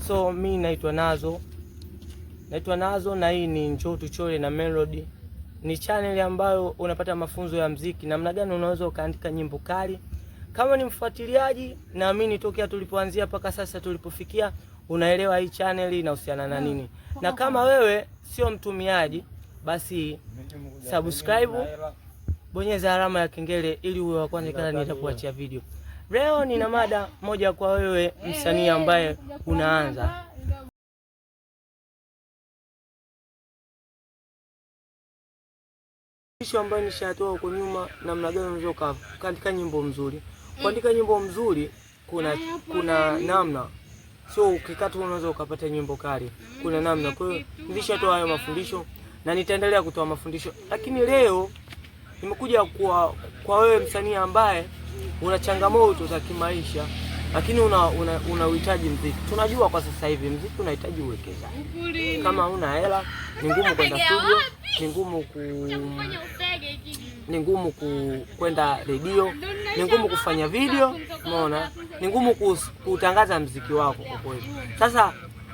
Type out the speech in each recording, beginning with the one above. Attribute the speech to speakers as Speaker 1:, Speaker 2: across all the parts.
Speaker 1: So mi naitwa Nazo na hii ni Njoo Tuchore na Melody. Ni channel ambayo unapata mafunzo ya muziki, namna gani unaweza ukaandika nyimbo kali. Kama ni mfuatiliaji, naamini tokea tulipoanzia mpaka sasa tulipofikia, unaelewa hii channel inahusiana na nini. Na kama wewe sio mtumiaji, basi subscribe, bonyeza alama ya kengele ili uwe wa kwanza kila nitapoachia video. Leo nina mada moja kwa wewe msanii ambaye unaanza. Kisho ambayo nishatoa huko nyuma, namna gani unaweza kuandika nyimbo mzuri. Kuandika nyimbo mzuri kuna namna. Sio ukikata unaweza ukapata nyimbo kali. Kuna namna. Kwa hiyo nilishatoa hayo mafundisho na nitaendelea kutoa mafundisho. Lakini leo nimekuja kwa wewe msanii ambaye una changamoto za kimaisha, lakini una uhitaji muziki. Tunajua kwa sasa hivi muziki unahitaji uwekezaji. Kama huna hela, ni ngumu kwenda studio, ni ngumu kwenda redio, ni ngumu kufanya video, umeona? Ni ngumu kutangaza muziki wako kwa kweli. Sasa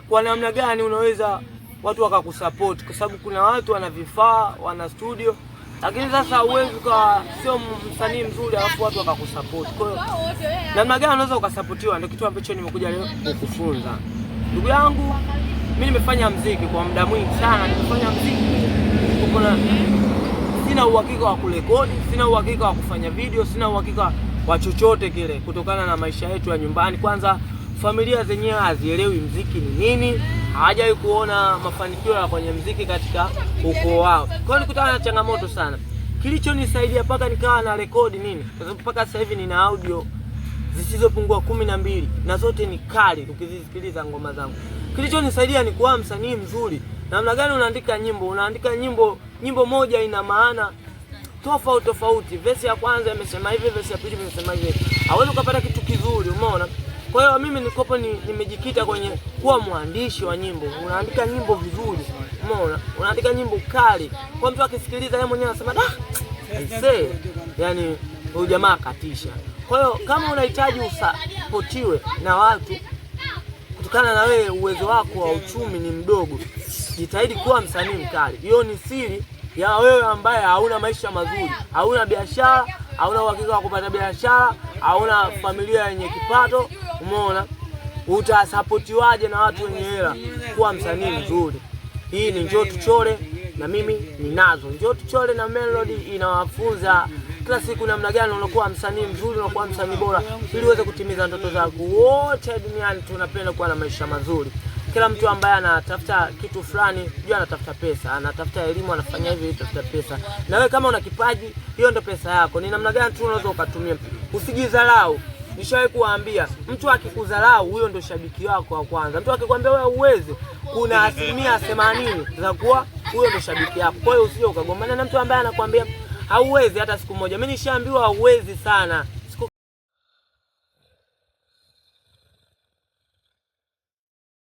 Speaker 1: kwa namna gani unaweza watu wakakusupport? Kwa sababu kuna watu wana vifaa, wana studio, lakini sasa huwezi kwa sio msanii mzuri alafu watu wakakusupport. Kwa hiyo namna gani unaweza ukasupportiwa, ndio kitu ambacho nimekuja leo kukufunza. Ndugu yangu, mimi nimefanya muziki kwa muda mwingi sana. Nimefanya muziki sina uhakika wa kurekodi, sina uhakika wa kufanya video, sina uhakika wa chochote kile kutokana na maisha yetu ya nyumbani. Kwanza familia zenyewe hazielewi muziki ni nini, hawajawahi kuona mafanikio ya kwenye muziki katika ukoo wao. Kwa hiyo nikutana na changamoto sana. Kilichonisaidia mpaka nikawa na rekodi nini? Kwa sababu mpaka sasa hivi nina audio zisizopungua 12 na zote ni kali ukizisikiliza ngoma zangu. Kilichonisaidia ni kuwa msanii mzuri. Namna gani unaandika nyimbo? Unaandika nyimbo moja ina maana tofauti. Verse ya kwanza imesema hivi, verse ya pili imesema hivi. Hawezi kupata kitu kizuri, umeona? Kwa hiyo mimi nikopo nimejikita kwenye kuwa mwandishi wa nyimbo. Unaandika nyimbo vizuri, umeona? Unaandika nyimbo kali. Kwa mtu akisikiliza yeye mwenyewe anasema yani huyu jamaa katisha. Kwa hiyo kama unahitaji usapotiwe na watu kutokana na wewe uwezo wako wa uchumi ni mdogo, jitahidi kuwa msanii mkali. Hiyo ni siri ya wewe ambaye hauna maisha mazuri, hauna biashara, hauna uhakika wa kupata biashara, hauna familia yenye kipato, umeona? Utasapotiwaje na watu wenye hela? Kuwa msanii mzuri. Hii ni Njoo Tuchore na mimi ni Nazo. Njoo Tuchore na Melody inawafunza kila siku namna gani unakuwa msanii mzuri, unakuwa msanii bora ili uweze kutimiza ndoto zako. Wote duniani tunapenda kuwa na maisha mazuri. Kila mtu ambaye anatafuta kitu fulani, jua anatafuta pesa, anatafuta elimu, anafanya hivi anatafuta pesa. Na wewe kama una kipaji, hiyo ndio pesa yako. Ni namna gani tu unaweza ukatumia. Usijidharau. Nishawahi kuambia, mtu akikudharau huyo ndio shabiki wako wa kwanza. Mtu akikwambia wewe uweze, kuna 80% za kuwa huyo ndio shabiki yako. Kwa hiyo usije ukagombana na mtu ambaye anakuambia hauwezi hata siku moja. Mimi nishaambiwa hauwezi sana.